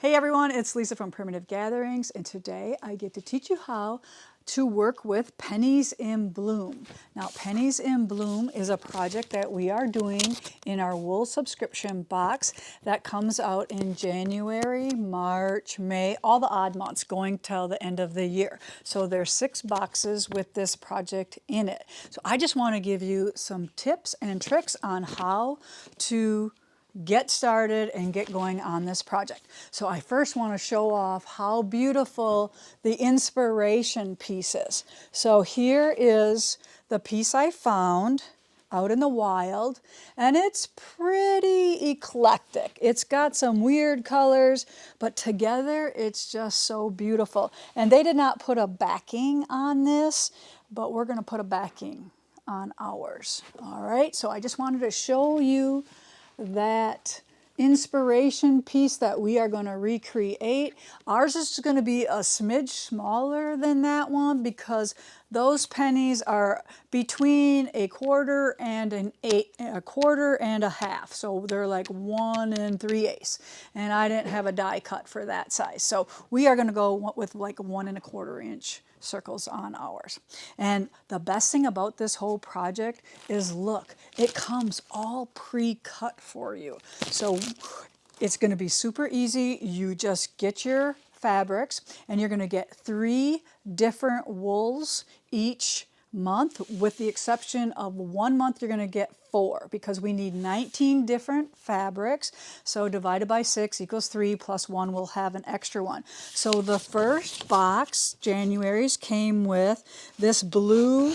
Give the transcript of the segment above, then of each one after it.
Hey everyone, it's Lisa from Primitive Gatherings, and today I get to teach you how to work with Pennies in Bloom. Now, Pennies in Bloom is a project that we are doing in our wool subscription box that comes out in January, March, May, all the odd months going till the end of the year. So there's 6 boxes with this project in it. So I just want to give you some tips and tricks on how to get started and get going on this project. So I first want to show off how beautiful the inspiration piece is. So here is the piece I found out in the wild, and it's pretty eclectic. It's got some weird colors, but together it's just so beautiful. And they did not put a backing on this, but we're going to put a backing on ours. All right, so I just wanted to show you that inspiration piece that we are going to recreate. Ours is going to be a smidge smaller than that one because those pennies are between a quarter and a quarter and a half. So they're like 1 3/8. And I didn't have a die cut for that size. So we are going to go with like 1 1/4 inch circles on ours. And the best thing about this whole project is, look, it comes all pre-cut for you. So it's going to be super easy. You just get your fabrics and you're going to get 3 different wools each month, with the exception of 1 month you're going to get 4 because we need 19 different fabrics. So divided by 6 equals 3 plus 1, we'll have an extra one. So the first box, January's, came with this blue,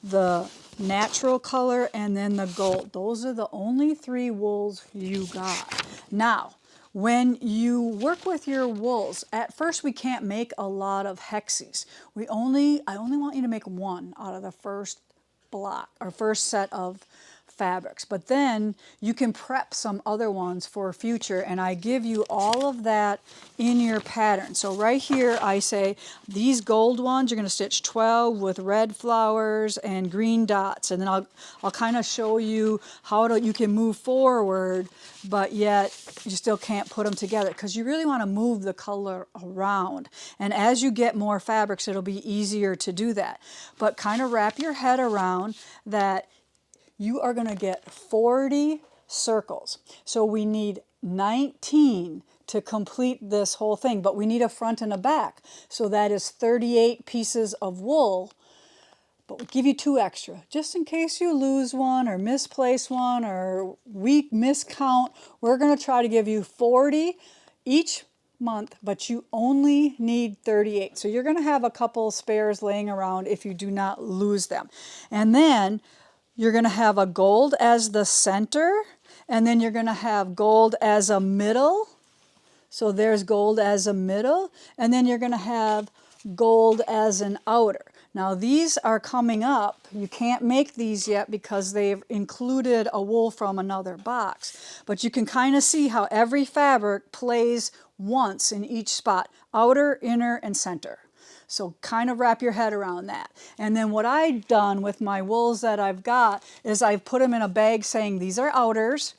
the natural color, and then the gold. Those are the only 3 wools you got. Now, when you work with your wools, at first we can't make a lot of hexes. I only want you to make 1 out of the first block or first set of fabrics, but then you can prep some other ones for future, and I give you all of that in your pattern. So right here I say these gold ones you're going to stitch 12 with red flowers and green dots, and then I'll kind of show you how you can move forward, but yet you still can't put them together because you really want to move the color around. And as you get more fabrics, it'll be easier to do that. But kind of wrap your head around that you are going to get 40 circles. So we need 19 to complete this whole thing, but we need a front and a back. So that is 38 pieces of wool, but we'll give you 2 extra. Just in case you lose one or misplace one or we miscount, we're going to try to give you 40 each month, but you only need 38. So you're going to have a couple spares laying around if you do not lose them. And then you're going to have a gold as the center, and then you're going to have gold as a middle. So there's gold as a middle, and then you're going to have gold as an outer. Now these are coming up. You can't make these yet because they've included a wool from another box. But you can kind of see how every fabric plays once in each spot, outer, inner, and center. So kind of wrap your head around that. And then what I've done with my wools that I've got is I've put them in a bag saying these are outers,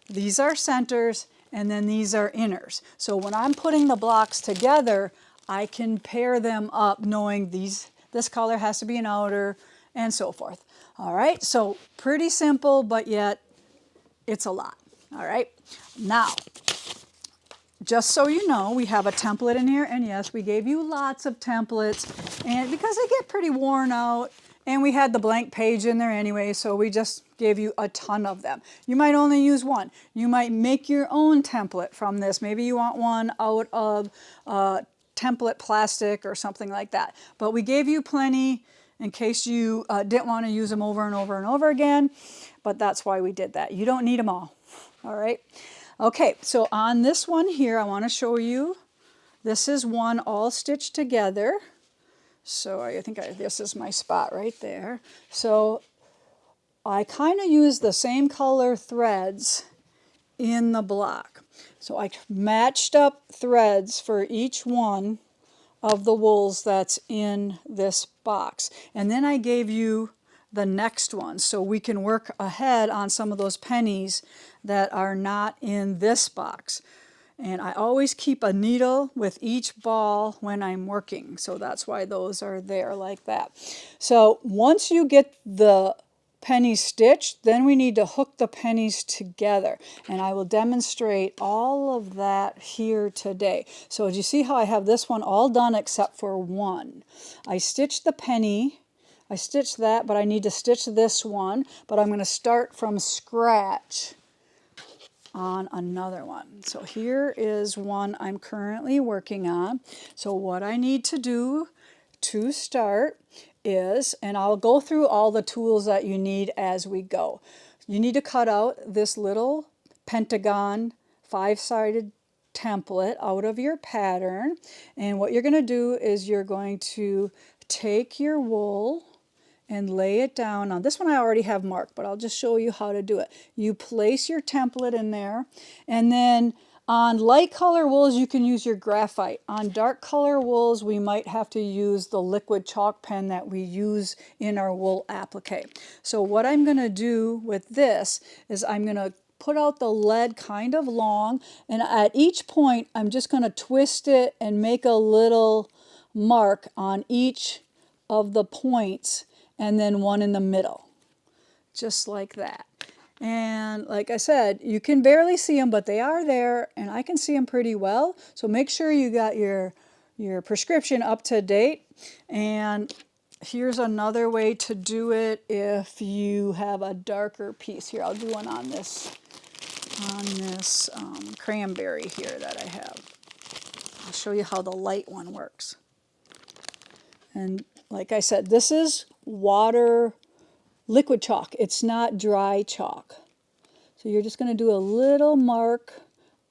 these are centers, and then these are inners. So when I'm putting the blocks together, I can pair them up knowing this color has to be an outer and so forth. All right, so pretty simple, but yet it's a lot. All right, now, just so you know, we have a template in here, and yes, we gave you lots of templates, and because they get pretty worn out, and we had the blank page in there anyway, so we just gave you a ton of them. You might only use one. You might make your own template from this. Maybe you want one out of template plastic or something like that. But we gave you plenty in case you didn't want to use them over and over and over again, but that's why we did that. You don't need them all right? Okay, so on this one here, I want to show you, this is one all stitched together. So I think this is my spot right there. So I kind of use the same color threads in the block. So I matched up threads for each one of the wools that's in this box. And then I gave you the next one so we can work ahead on some of those pennies that are not in this box. And I always keep a needle with each ball when I'm working. So that's why those are there like that. So once you get the pennies stitched, then we need to hook the pennies together. And I will demonstrate all of that here today. So as you see how I have this one all done except for one. I stitched the penny. I stitched that, but I need to stitch this one. But I'm going to start from scratch on another one. So here is one I'm currently working on. So what I need to do to start is, and I'll go through all the tools that you need as we go. You need to cut out this little pentagon 5-sided template out of your pattern. And what you're going to do is you're going to take your wool and lay it down. Now this one I already have marked, but I'll just show you how to do it. You place your template in there, and then on light color wools you can use your graphite. On dark color wools we might have to use the liquid chalk pen that we use in our wool applique. So what I'm going to do with this is I'm going to put out the lead kind of long, and at each point I'm just going to twist it and make a little mark on each of the points, and then one in the middle, just like that. And like I said, you can barely see them, but they are there, and I can see them pretty well. So make sure you got your prescription up to date. And here's another way to do it if you have a darker piece. Here, I'll do one on this cranberry here that I have. I'll show you how the light one works. And like I said, this is water liquid chalk. It's not dry chalk. So you're just going to do a little mark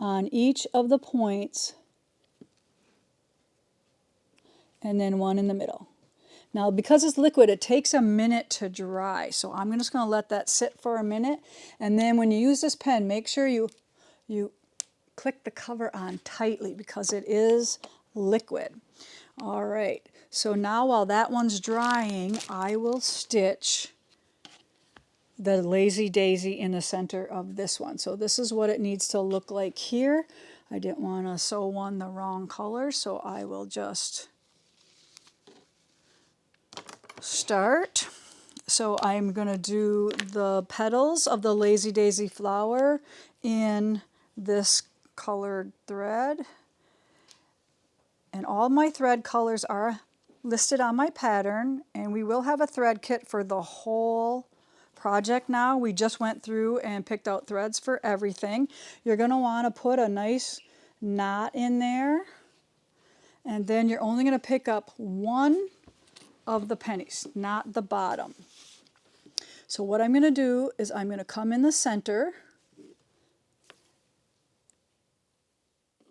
on each of the points and then one in the middle. Now because it's liquid, it takes a minute to dry. So I'm just going to let that sit for a minute. And then when you use this pen, make sure you click the cover on tightly because it is liquid. All right. So now while that one's drying, I will stitch the lazy daisy in the center of this one. So this is what it needs to look like here. I didn't want to sew one the wrong color, so I will just start. So I'm going to do the petals of the lazy daisy flower in this colored thread. And all my thread colors are listed on my pattern, and we will have a thread kit for the whole project now. We just went through and picked out threads for everything. You're going to want to put a nice knot in there, and then you're only going to pick up one of the pennies, not the bottom. So what I'm going to do is I'm going to come in the center,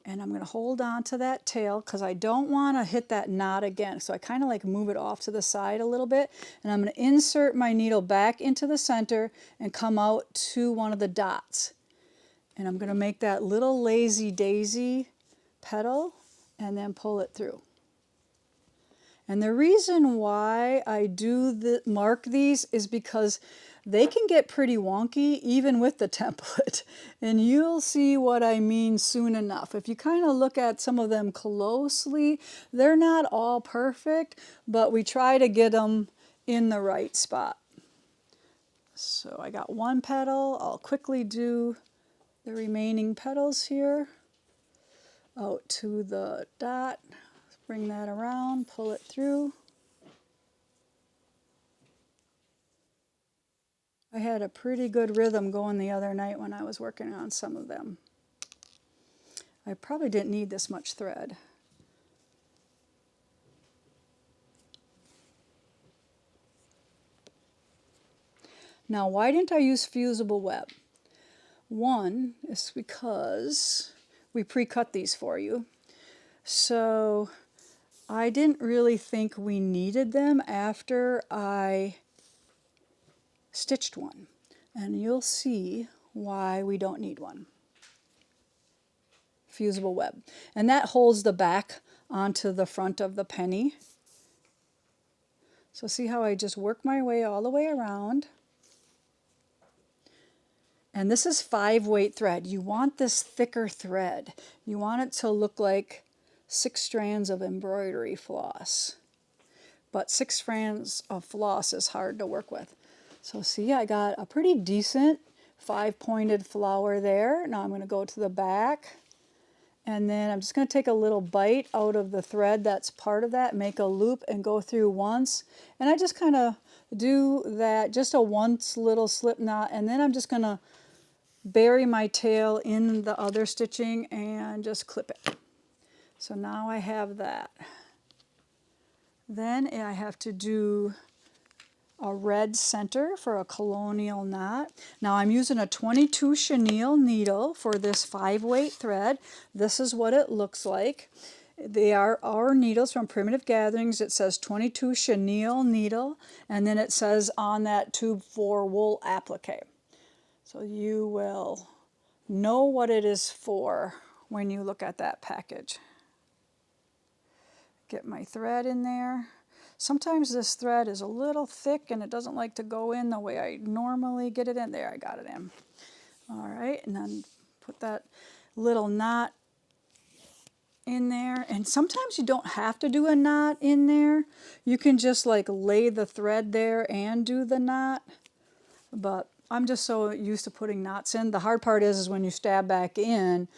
and I'm going to hold on to that tail because I don't want to hit that knot again. So I kind of like move it off to the side a little bit, and I'm going to insert my needle back into the center and come out to one of the dots. And I'm going to make that little lazy daisy petal and then pull it through. And the reason why I do mark these is because they can get pretty wonky even with the template. And you'll see what I mean soon enough. If you kind of look at some of them closely, they're not all perfect, but we try to get them in the right spot. So I got one petal. I'll quickly do the remaining petals here. Out to the dot. Bring that around, pull it through. I had a pretty good rhythm going the other night when I was working on some of them. I probably didn't need this much thread. Now, why didn't I use fusible web? One is because we pre-cut these for you. So I didn't really think we needed them after I stitched one. And you'll see why we don't need one. Fusible web. And that holds the back onto the front of the penny. So see how I just work my way all the way around. And this is 5-weight thread. You want this thicker thread. You want it to look like 6 strands of embroidery floss. But 6 strands of floss is hard to work with. So see, I got a pretty decent 5-pointed flower there. Now I'm going to go to the back. And then I'm just going to take a little bite out of the thread that's part of that, make a loop and go through once. And I just kind of do that, just a once little slip knot, and then I'm just going to bury my tail in the other stitching and just clip it. So now I have that. Then I have to do a red center for a colonial knot. Now I'm using a 22 chenille needle for this 5-weight thread. This is what it looks like. They are our needles from Primitive Gatherings. It says 22 chenille needle, and then it says on that tube for wool appliqué. So you will know what it is for when you look at that package. Get my thread in there. Sometimes this thread is a little thick and it doesn't like to go in the way I normally get it in. There, I got it in. All right, and then put that little knot in there. And sometimes you don't have to do a knot in there. You can just like lay the thread there and do the knot. But I'm just so used to putting knots in. The hard part is when you stab back in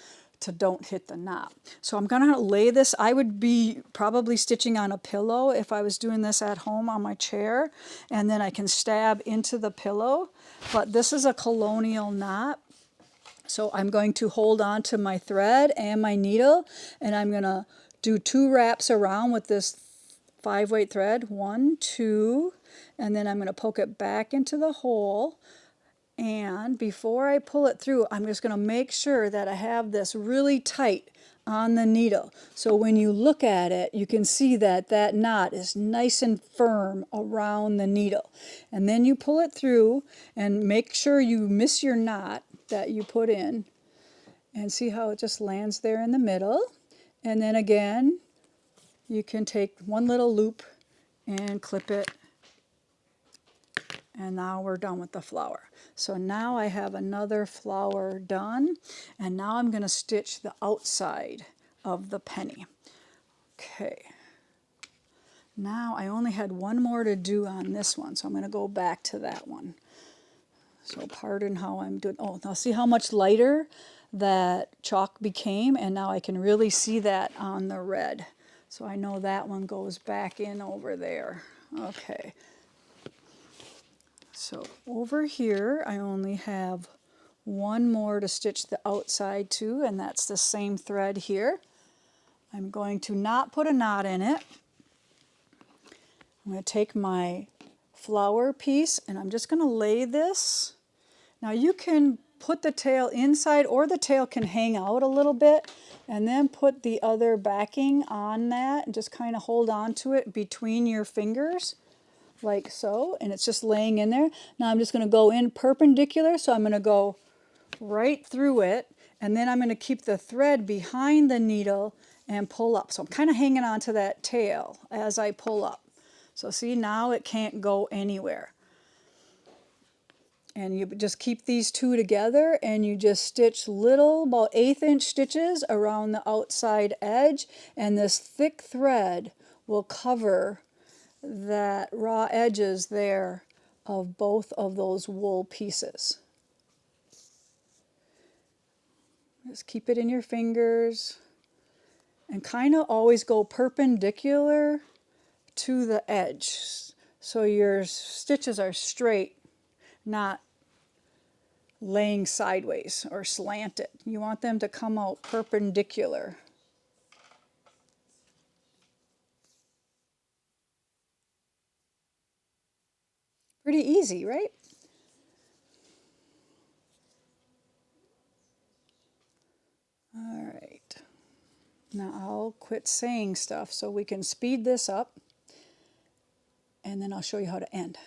to don't hit the knot. So I'm gonna lay this. I would be probably stitching on a pillow if I was doing this at home on my chair, and then I can stab into the pillow. But this is a colonial knot. So I'm going to hold on to my thread and my needle, and I'm gonna do 2 wraps around with this 5-weight thread. 1, 2, and then I'm gonna poke it back into the hole. And before I pull it through, I'm just going to make sure that I have this really tight on the needle. So when you look at it, you can see that that knot is nice and firm around the needle. And then you pull it through and make sure you miss your knot that you put in. And see how it just lands there in the middle. And then again, you can take one little loop and clip it. And now we're done with the flower. So now I have another flower done, and now I'm going to stitch the outside of the penny. Okay. Now I only had one more to do on this one, so I'm going to go back to that one. So pardon how I'm doing. Oh, now see how much lighter that chalk became, and now I can really see that on the red. So I know that one goes back in over there. Okay. So over here, I only have one more to stitch the outside to, and that's the same thread here. I'm going to not put a knot in it. I'm going to take my flower piece, and I'm just going to lay this. Now you can put the tail inside, or the tail can hang out a little bit, and then put the other backing on that, and just kind of hold on to it between your fingers. Like so, and it's just laying in there. Now I'm just going to go in perpendicular, so I'm going to go right through it, and then I'm going to keep the thread behind the needle and pull up. So I'm kind of hanging on to that tail as I pull up. So see, now it can't go anywhere. And you just keep these two together, and you just stitch little, about 1/8-inch stitches around the outside edge, and this thick thread will cover that raw edges there of both of those wool pieces. Just keep it in your fingers and kind of always go perpendicular to the edge, so your stitches are straight, not laying sideways or slanted. You want them to come out perpendicular. Pretty easy, right? All right. Now I'll quit saying stuff so we can speed this up, and then I'll show you how to end.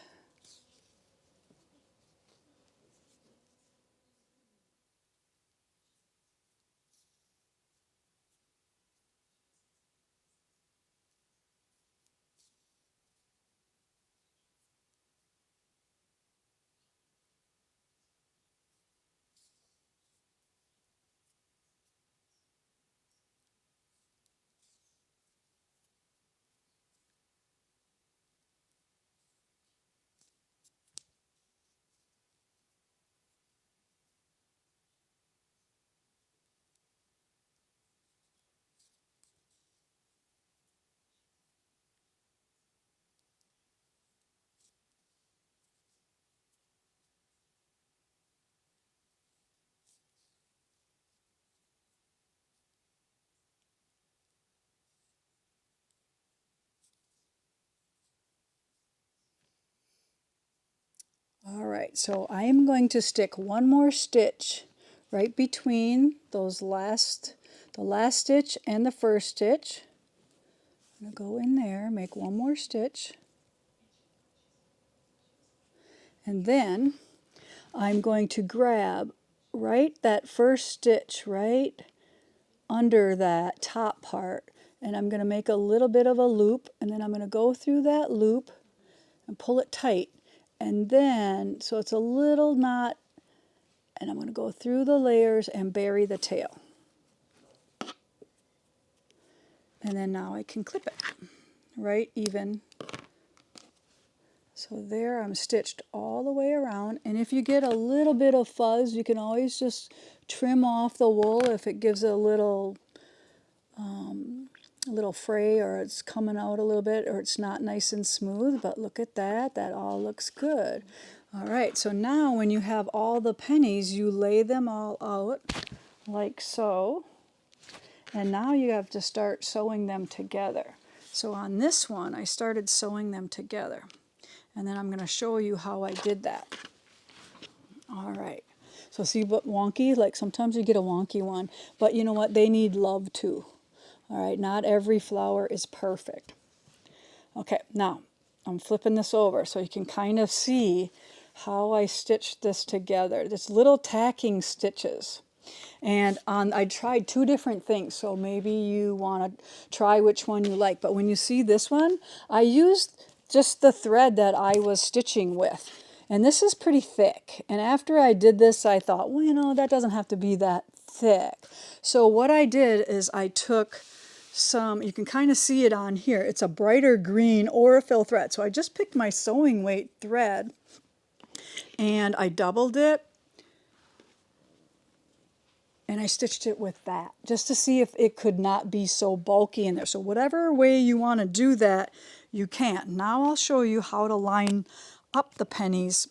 All right, so I am going to stick one more stitch right between those the last stitch and the first stitch. I'm going to go in there, make one more stitch, and then I'm going to grab that first stitch right under that top part, and I'm going to make a little bit of a loop, and then I'm going to go through that loop and pull it tight, and then so it's a little knot, and I'm going to go through the layers and bury the tail. And then now I can clip it right even. So there, I'm stitched all the way around, and if you get a little bit of fuzz, you can always just trim off the wool if it gives a little fray, or it's coming out a little bit, or it's not nice and smooth. But look at that, that all looks good. All right, so now when you have all the pennies, you lay them all out like so, and now you have to start sewing them together. So on this one, I started sewing them together. And then I'm going to show you how I did that. All right. So see what wonky? Like sometimes you get a wonky one. But you know what? They need love too. All right. Not every flower is perfect. Okay. Now I'm flipping this over so you can kind of see how I stitched this together. It's little tacking stitches. And I tried two different things, so maybe you want to try which one you like. But when you see this one, I used just the thread that I was stitching with. And this is pretty thick. And after I did this, I thought, well, you know, that doesn't have to be that thick. So what I did is I took some, you can kind of see it on here, it's a brighter green Aurifil thread. So I just picked my sewing weight thread and I doubled it. And I stitched it with that, just to see if it could not be so bulky in there. So whatever way you want to do that, you can. Now I'll show you how to line up the pennies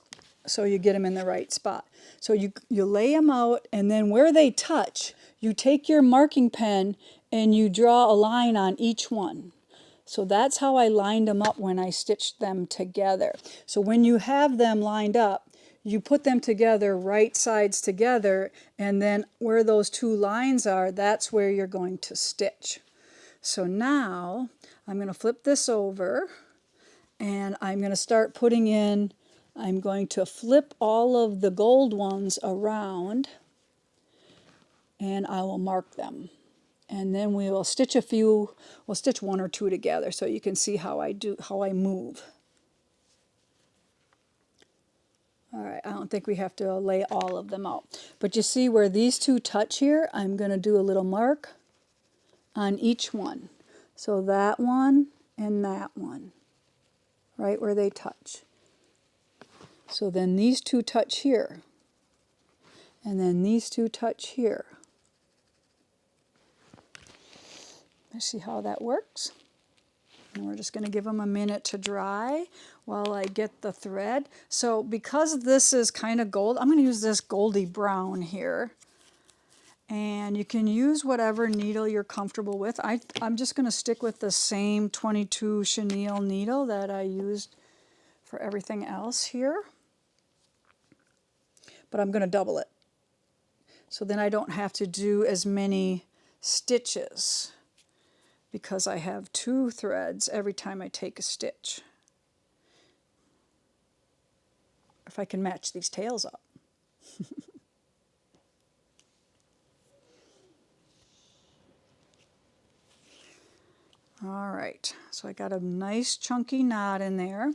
so you get them in the right spot. So you lay them out, and then where they touch, you take your marking pen and you draw a line on each one. So that's how I lined them up when I stitched them together. So when you have them lined up, you put them together, right sides together, and then where those two lines are, that's where you're going to stitch. So now I'm going to flip this over, and I'm going to start putting in, I'm going to flip all of the gold ones around, and I will mark them. And then we will stitch a few, we'll stitch one or two together so you can see how I move. All right, I don't think we have to lay all of them out. But you see where these two touch here, I'm going to do a little mark on each one. So that one and that one, right where they touch. So then these two touch here. And then these two touch here. Let's see how that works. And we're just going to give them a minute to dry while I get the thread. So because this is kind of gold, I'm going to use this goldy brown here. And you can use whatever needle you're comfortable with. I'm just going to stick with the same 22 chenille needle that I used for everything else here. But I'm going to double it. So then I don't have to do as many stitches, because I have two threads every time I take a stitch. If I can match these tails up. All right, so I got a nice chunky knot in there.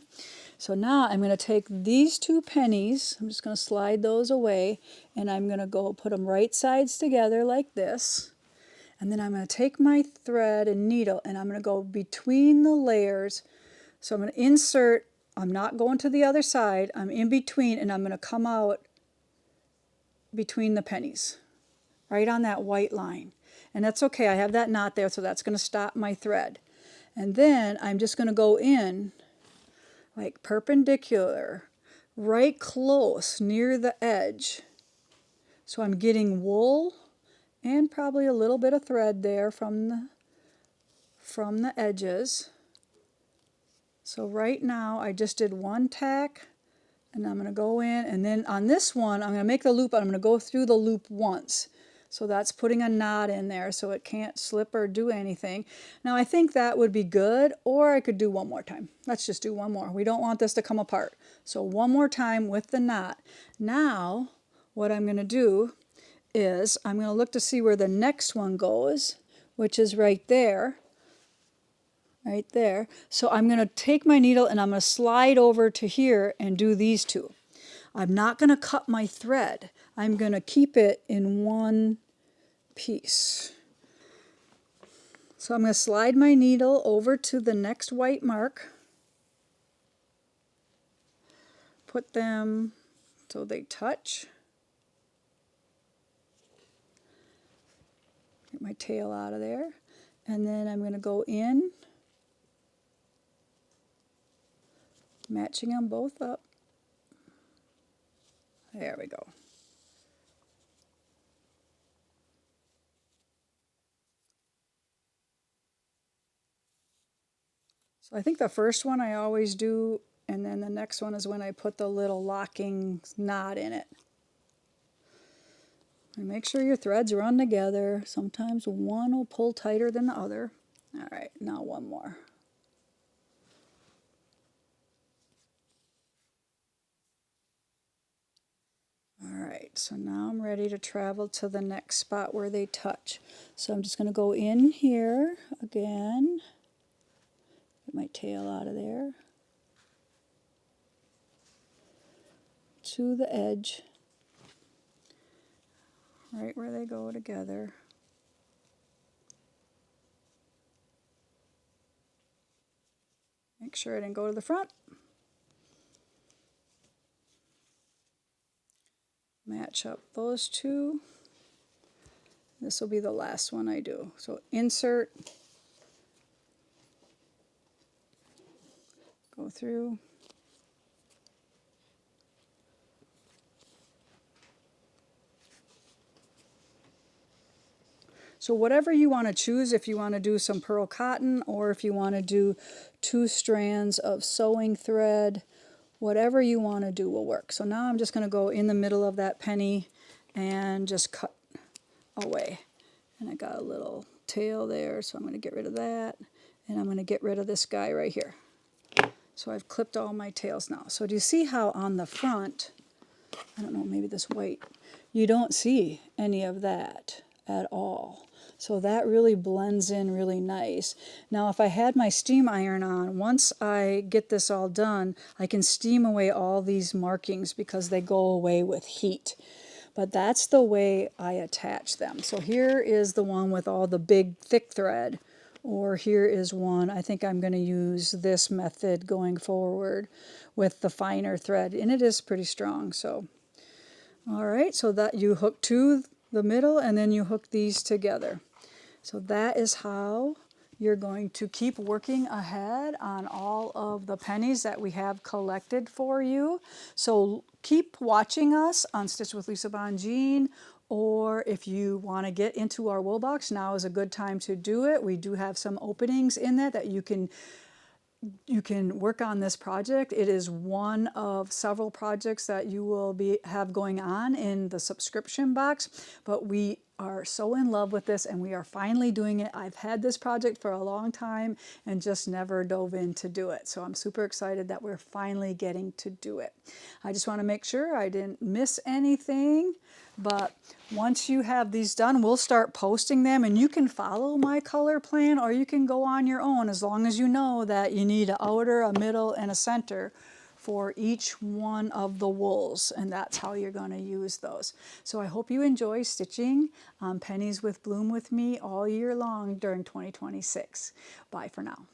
So now I'm going to take these two pennies, I'm just going to slide those away, and I'm going to go put them right sides together like this. And then I'm going to take my thread and needle, and I'm going to go between the layers. So I'm going to insert, I'm not going to the other side, I'm in between, and I'm going to come out between the pennies, right on that white line. And that's okay, I have that knot there, so that's going to stop my thread. And then I'm just going to go in like perpendicular, right close near the edge. So I'm getting wool and probably a little bit of thread there from the edges. So right now I just did one tack And I'm going to go in, and then on this one, I'm going to make the loop, and I'm going to go through the loop once. So that's putting a knot in there so it can't slip or do anything. Now I think that would be good, or I could do one more time. Let's just do one more. We don't want this to come apart. So one more time with the knot. Now what I'm going to do is I'm going to look to see where the next one goes, which is right there. Right there. So I'm going to take my needle and I'm going to slide over to here and do these two. I'm not going to cut my thread. I'm going to keep it in one piece. So I'm going to slide my needle over to the next white mark. Put them so they touch. Get my tail out of there. And then I'm going to go in, matching them both up. There we go. So I think the first one I always do, and then the next one is when I put the little locking knot in it. And make sure your threads run together. Sometimes one will pull tighter than the other. All right, now one more. All right, so now I'm ready to travel to the next spot where they touch. So I'm just going to go in here again. Get my tail out of there. To the edge. Right where they go together. Make sure I didn't go to the front. Match up those two. This will be the last one I do. So insert, go through. So whatever you want to choose, if you want to do some pearl cotton or if you want to do 2 strands of sewing thread, whatever you want to do will work. So now I'm just going to go in the middle of that penny and just cut away. And I got a little tail there, so I'm going to get rid of that. And I'm going to get rid of this guy right here. So I've clipped all my tails now. So do you see how on the front, I don't know, maybe this white, you don't see any of that at all. So that really blends in really nice. Now if I had my steam iron on, once I get this all done, I can steam away all these markings because they go away with heat. But that's the way I attach them. So here is the one with all the big thick thread, or here is one. I think I'm going to use this method going forward with the finer thread, and it is pretty strong. So all right, so that you hook to the middle and then you hook these together. So that is how you're going to keep working ahead on all of the pennies that we have collected for you. So keep watching us on Stitch with Lisa Bongean, or if you want to get into our wool box, now is a good time to do it. We do have some openings in that you can work on this project. It is one of several projects that you will have going on in the subscription box, but we are so in love with this and we are finally doing it. I've had this project for a long time and just never dove in to do it. So I'm super excited that we're finally getting to do it. I just want to make sure I didn't miss anything. But once you have these done, we'll start posting them, and you can follow my color plan or you can go on your own, as long as you know that you need an outer, a middle, and a center for each one of the wools, and that's how you're going to use those. So I hope you enjoy stitching Pennies with Bloom with me all year long during 2026. Bye for now.